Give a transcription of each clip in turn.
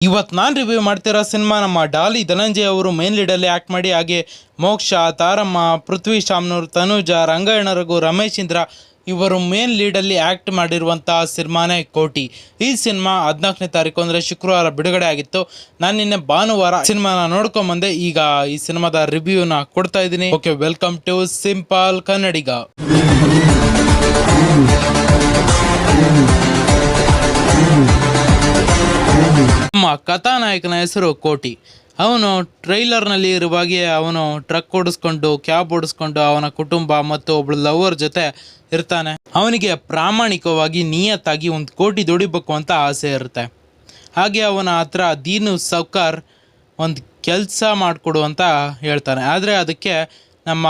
ಇವತ್ತು ನಾನು ರಿವ್ಯೂ ಮಾಡ್ತಿರೋ ಸಿನಿಮಾ ನಮ್ಮ ಡಾಲಿ ಧನಂಜಯ್ ಅವರು ಮೇನ್ ಲೀಡಲ್ಲಿ ಆ್ಯಕ್ಟ್ ಮಾಡಿ, ಹಾಗೆ ಮೋಕ್ಷ, ತಾರಮ್ಮ, ಪೃಥ್ವಿ ಶಾಮ್ನೂರ್, ತನುಜ, ರಂಗಾಯಣ ರಘು, ರಮೇಶ್ ಇಂದ್ರ ಇವರು ಮೇನ್ ಲೀಡಲ್ಲಿ ಆ್ಯಕ್ಟ್ ಮಾಡಿರುವಂತಹ ಸಿನಿಮಾನೇ ಕೋಟಿ. ಈ ಸಿನಿಮಾ 14ನೇ ತಾರೀಕು ಅಂದರೆ ಶುಕ್ರವಾರ ಬಿಡುಗಡೆ ಆಗಿತ್ತು. ನಾನು ನಿನ್ನೆ ಭಾನುವಾರ ಸಿನಿಮಾನ ನೋಡ್ಕೊಂಬಂದೆ. ಈಗ ಈ ಸಿನಿಮಾದ ರಿವ್ಯೂನ ಕೊಡ್ತಾ ಇದ್ದೀನಿ. ಓಕೆ, ವೆಲ್ಕಮ್ ಟು ಸಿಂಪಲ್ ಕನ್ನಡಿಗ. ನಮ್ಮ ಕಥಾನಾಯಕನ ಹೆಸರು ಕೋಟಿ. ಅವನು ಟ್ರೈಲರ್ನಲ್ಲಿ ಇರುವಾಗೆ ಅವನು ಟ್ರಕ್ ಓಡಿಸ್ಕೊಂಡು, ಕ್ಯಾಬ್ ಓಡಿಸ್ಕೊಂಡು ಅವನ ಕುಟುಂಬ ಮತ್ತು ಒಬ್ಳು ಲವರ್ ಜೊತೆ ಇರ್ತಾನೆ. ಅವನಿಗೆ ಪ್ರಾಮಾಣಿಕವಾಗಿ ನಿಯತ್ತಾಗಿ 1 ಕೋಟಿ ದುಡಿಬೇಕು ಅಂತ ಆಸೆ ಇರುತ್ತೆ. ಹಾಗೆ ಅವನ ಹತ್ರ ದೀನು ಸೌಕಾರ್ ಒಂದು ಕೆಲಸ ಮಾಡಿಕೊಡು ಅಂತ ಹೇಳ್ತಾನೆ. ಆದರೆ ಅದಕ್ಕೆ ನಮ್ಮ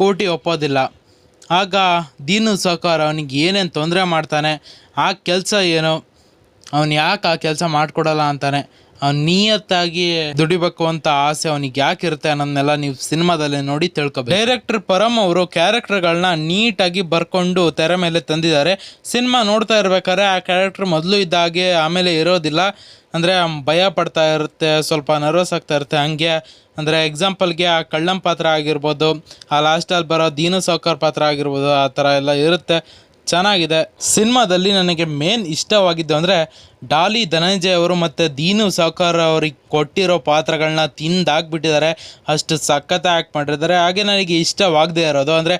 ಕೋಟಿ ಒಪ್ಪೋದಿಲ್ಲ. ಆಗ ದೀನು ಸೌಕಾರ್ ಅವನಿಗೆ ಏನೇನು ತೊಂದರೆ ಮಾಡ್ತಾನೆ, ಆ ಕೆಲಸ ಏನು, ಅವನು ಯಾಕೆ ಆ ಕೆಲಸ ಮಾಡಿಕೊಡಲ್ಲ ಅಂತಾನೆ. ಅವ್ನು ನಿಯತ್ತಾಗಿ ದುಡಿಬೇಕು ಅಂತ ಆಸೆ ಅವನಿಗೆ ಯಾಕೆ ಇರುತ್ತೆ ಅನ್ನೋದನ್ನೆಲ್ಲ ನೀವು ಸಿನಿಮಾದಲ್ಲಿ ನೋಡಿ ತಿಳ್ಕೊಬೇಕು. ಡೈರೆಕ್ಟರ್ ಪರಮ್ ಅವರು ಕ್ಯಾರೆಕ್ಟರ್ಗಳನ್ನ ನೀಟಾಗಿ ಬರ್ಕೊಂಡು ತೆರೆ ಮೇಲೆ ತಂದಿದ್ದಾರೆ. ಸಿನಿಮಾ ನೋಡ್ತಾ ಇರ್ಬೇಕಾದ್ರೆ ಆ ಕ್ಯಾರೆಕ್ಟರ್ ಮೊದಲು ಇದ್ದ ಹಾಗೆ ಆಮೇಲೆ ಇರೋದಿಲ್ಲ. ಅಂದರೆ ಭಯ ಪಡ್ತಾ ಇರುತ್ತೆ, ಸ್ವಲ್ಪ ನರ್ವಸ್ ಆಗ್ತಾ ಇರುತ್ತೆ. ಹಂಗೆ ಅಂದರೆ ಎಕ್ಸಾಂಪಲ್ಗೆ ಆ ಕಳ್ಳಂ ಪಾತ್ರ ಆಗಿರ್ಬೋದು, ಆ ಲಾಸ್ಟಲ್ಲಿ ಬರೋ ದೀನು ಸೌಕರ್ ಪಾತ್ರ ಆಗಿರ್ಬೋದು, ಆ ಥರ ಎಲ್ಲ ಇರುತ್ತೆ. ಚೆನ್ನಾಗಿದೆ. ಸಿನಿಮಾದಲ್ಲಿ ನನಗೆ ಮೇನ್ ಇಷ್ಟವಾಗಿದ್ದು ಅಂದರೆ ಡಾಲಿ ಧನಂಜಯ್ ಅವರು ಮತ್ತು ದೀನು ಸೌಕರ್ ಅವ್ರಿಗೆ ಕೊಟ್ಟಿರೋ ಪಾತ್ರಗಳನ್ನ ತಿಂದಾಕ್ಬಿಟ್ಟಿದ್ದಾರೆ. ಅಷ್ಟು ಸಖತ್ ಆ್ಯಕ್ಟ್ ಮಾಡಿದ್ದಾರೆ. ಹಾಗೆ ನನಗೆ ಇಷ್ಟವಾಗದೇ ಇರೋದು ಅಂದರೆ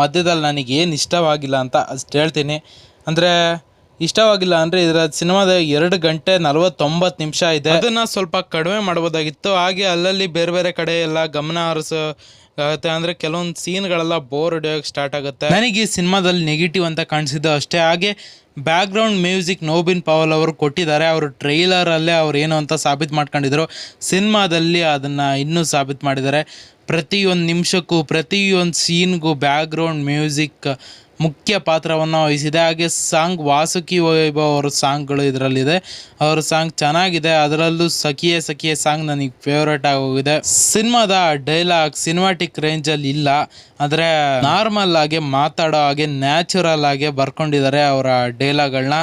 ಮಧ್ಯದಲ್ಲಿ ನನಗೇನು ಇಷ್ಟವಾಗಿಲ್ಲ ಅಂತ ಅಷ್ಟು ಹೇಳ್ತೀನಿ. ಅಂದರೆ ಇಷ್ಟವಾಗಿಲ್ಲ ಅಂದರೆ ಇದರ ಸಿನಿಮಾದ 2 ಗಂಟೆ 49 ನಿಮಿಷ ಇದೆ. ಅದನ್ನು ಸ್ವಲ್ಪ ಕಡಿಮೆ ಮಾಡ್ಬೋದಾಗಿತ್ತು. ಹಾಗೆ ಅಲ್ಲಲ್ಲಿ ಬೇರೆ ಬೇರೆ ಕಡೆ ಎಲ್ಲ ಗಮನ ಆಗುತ್ತೆ. ಅಂದರೆ ಕೆಲವೊಂದು ಸೀನ್ಗಳೆಲ್ಲ ಬೋರ್ ಹೊಡೆಯೋಕ್ಕೆ ಸ್ಟಾರ್ಟ್ ಆಗುತ್ತೆ. ನನಗೆ ಈ ಸಿನಿಮಾದಲ್ಲಿ ನೆಗೆಟಿವ್ ಅಂತ ಕಾಣಿಸಿದ್ದು ಅಷ್ಟೇ. ಹಾಗೆ ಬ್ಯಾಕ್ಗ್ರೌಂಡ್ ಮ್ಯೂಸಿಕ್ ನೋಬಿನ್ ಪವಲ್ ಅವರು ಕೊಟ್ಟಿದ್ದಾರೆ. ಅವರು ಟ್ರೈಲರಲ್ಲೇ ಅವ್ರು ಏನು ಅಂತ ಸಾಬೀತು ಮಾಡ್ಕೊಂಡಿದ್ರು. ಸಿನಿಮಾದಲ್ಲಿ ಅದನ್ನು ಇನ್ನೂ ಸಾಬೀತು ಮಾಡಿದ್ದಾರೆ. ಪ್ರತಿಯೊಂದು ನಿಮಿಷಕ್ಕೂ ಪ್ರತಿಯೊಂದು ಸೀನ್ಗೂ ಬ್ಯಾಕ್ಗ್ರೌಂಡ್ ಮ್ಯೂಸಿಕ್ ಮುಖ್ಯ ಪಾತ್ರವನ್ನು ವಹಿಸಿದೆ. ಹಾಗೆ ಸಾಂಗ್ ವಾಸುಕಿ ವೈಭವ್ ಅವರ ಸಾಂಗ್ಗಳು ಇದರಲ್ಲಿದೆ. ಅವರ ಸಾಂಗ್ ಚೆನ್ನಾಗಿದೆ. ಅದರಲ್ಲೂ ಸಖಿಯೇ ಸಖಿಯೇ ಸಾಂಗ್ ನನಗೆ ಫೇವ್ರೇಟ್ ಆಗೋಗಿದೆ. ಸಿನಿಮಾದ ಡೈಲಾಗ್ ಸಿನಿಮಾಟಿಕ್ ರೇಂಜಲ್ಲಿ ಇಲ್ಲ, ಆದರೆ ನಾರ್ಮಲ್ ಆಗಿ ಮಾತಾಡೋ ಹಾಗೆ ನ್ಯಾಚುರಲ್ ಆಗಿ ಬರ್ಕೊಂಡಿದ್ದಾರೆ ಅವರ ಡೈಲಾಗ್ಗಳನ್ನ.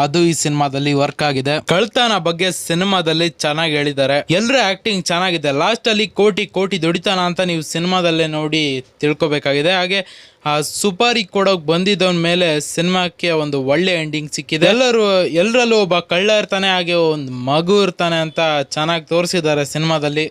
ಅದು ಈ ಸಿನಿಮಾದಲ್ಲಿ ವರ್ಕ್ ಆಗಿದೆ. ಕಳ್ತನ ಬಗ್ಗೆ ಸಿನಿಮಾದಲ್ಲಿ ಚೆನ್ನಾಗಿ ಹೇಳಿದ್ದಾರೆ. ಎಲ್ಲರ ಆಕ್ಟಿಂಗ್ ಚೆನ್ನಾಗಿದೆ. ಲಾಸ್ಟಲ್ಲಿ ಕೋಟಿ ದುಡಿತಾನ ಅಂತ ನೀವು ಸಿನಿಮಾದಲ್ಲೇ ನೋಡಿ ತಿಳ್ಕೊಬೇಕಾಗಿದೆ. ಹಾಗೆ ಆ ಸುಪಾರಿ ಕೊಡೋಕೆ ಬಂದಿದ್ದವನ ಮೇಲೆ ಸಿನಿಮಾಕ್ಕೆ ಒಂದು ಒಳ್ಳೆ ಎಂಡಿಂಗ್ ಸಿಕ್ಕಿದೆ. ಎಲ್ಲರಲ್ಲೂ ಒಬ್ಬ ಕಳ್ಳ ಇರ್ತಾನೆ, ಹಾಗೆ ಒಂದು ಮಗು ಇರ್ತಾನೆ ಅಂತ ಚೆನ್ನಾಗಿ ತೋರಿಸಿದ್ದಾರೆ ಸಿನಿಮಾದಲ್ಲಿ.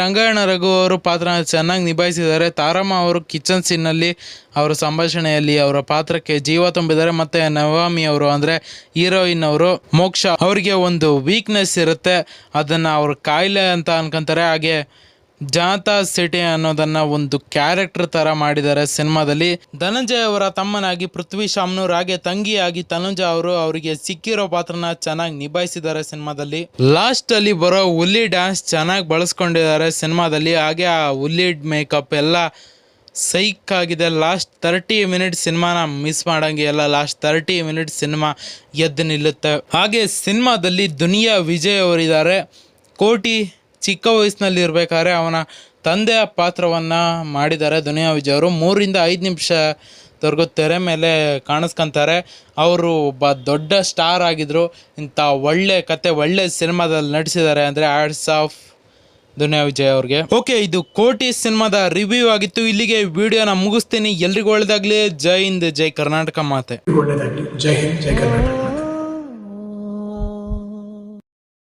ರಂಗಾಯಣ ರಘು ಅವರು ಪಾತ್ರ ಚೆನ್ನಾಗಿ ನಿಭಾಯಿಸಿದ್ದಾರೆ. ತಾರಮ್ಮ ಅವರು ಕಿಚನ್ ಸೀನ್ನಲ್ಲಿ ಅವರ ಸಂಭಾಷಣೆಯಲ್ಲಿ ಅವರ ಪಾತ್ರಕ್ಕೆ ಜೀವ ತುಂಬಿದ್ದಾರೆ. ಮತ್ತೆ ನವಾಮಿ ಅವರು ಅಂದರೆ ಹೀರೋಯಿನ್ ಅವರು, ಮೋಕ್ಷ ಅವರಿಗೆ ಒಂದು ವೀಕ್ನೆಸ್ ಇರುತ್ತೆ, ಅದನ್ನು ಅವ್ರ ಕಾಯಿಲೆ ಅಂತ ಅನ್ಕೊಂತಾರೆ. ಹಾಗೆ ಜಾತಾ ಸಿಟಿ ಅನ್ನೋದನ್ನ ಒಂದು ಕ್ಯಾರೆಕ್ಟರ್ ತರ ಮಾಡಿದ್ದಾರೆ ಸಿನಿಮಾದಲ್ಲಿ. ಧನಂಜಯ್ ಅವರ ತಮ್ಮನಾಗಿ ಪೃಥ್ವಿ ಶಾಮ್ನೂರ್, ಹಾಗೆ ತಂಗಿಯಾಗಿ ತನುಜ ಅವರು ಅವರಿಗೆ ಸಿಕ್ಕಿರೋ ಪಾತ್ರನ ಚೆನ್ನಾಗಿ ನಿಭಾಯಿಸಿದ್ದಾರೆ ಸಿನಿಮಾದಲ್ಲಿ. ಲಾಸ್ಟ್ ಅಲ್ಲಿ ಬರೋ ಹುಲಿ ಡ್ಯಾನ್ಸ್ ಚೆನ್ನಾಗಿ ಬಳಸ್ಕೊಂಡಿದ್ದಾರೆ ಸಿನಿಮಾದಲ್ಲಿ. ಹಾಗೆ ಆ ಹುಲಿ ಮೇಕಪ್ ಎಲ್ಲ ಸೈಕ್ ಆಗಿದೆ. ಲಾಸ್ಟ್ 30 ಮಿನಿಟ್ಸ್ ಸಿನಿಮಾನ ಮಿಸ್ ಮಾಡಂಗೆ ಎಲ್ಲ. ಲಾಸ್ಟ್ 30 ಮಿನಿಟ್ಸ್ ಸಿನಿಮಾ ಎದ್ದು ನಿಲ್ಲುತ್ತೆ. ಹಾಗೆ ಸಿನಿಮಾದಲ್ಲಿ ದುನಿಯಾ ವಿಜಯ್ ಅವರಿದ್ದಾರೆ. ಕೋಟಿ ಚಿಕ್ಕ ವಯಸ್ಸಿನಲ್ಲಿ ಇರಬೇಕಾದ್ರೆ ಅವನ ತಂದೆಯ ಪಾತ್ರವನ್ನು ಮಾಡಿದ್ದಾರೆ ದುನಿಯಾ ವಿಜಯ್ ಅವರು. 3 ರಿಂದ 5 ನಿಮಿಷದವರೆಗೂ ತೆರೆ ಮೇಲೆ ಕಾಣಿಸ್ಕೊಂತಾರೆ. ಅವರು ಒಬ್ಬ ದೊಡ್ಡ ಸ್ಟಾರ್ ಆಗಿದ್ರು. ಇಂಥ ಒಳ್ಳೆ ಕತೆ, ಒಳ್ಳೆ ಸಿನಿಮಾದಲ್ಲಿ ನಟಿಸಿದ್ದಾರೆ ಅಂದರೆ ಹ್ಯಾಟ್ಸ್ ಆಫ್ ದುನಿಯಾ ವಿಜಯ್ ಅವ್ರಿಗೆ. ಓಕೆ, ಇದು ಕೋಟಿ ಸಿನಿಮಾದ ರಿವ್ಯೂ ಆಗಿತ್ತು. ಇಲ್ಲಿಗೆ ವಿಡಿಯೋನ ಮುಗಿಸ್ತೀನಿ. ಎಲ್ರಿಗೂ ಒಳ್ಳೆದಾಗ್ಲಿ. ಜೈ ಹಿಂದ್, ಜೈ ಕರ್ನಾಟಕ ಮಾತೆ. ಒಳ್ಳೆದಾಗ್ಲಿ. ಜೈ ಹಿಂದ್, ಜೈ ಕರ್ನಾಟಕ.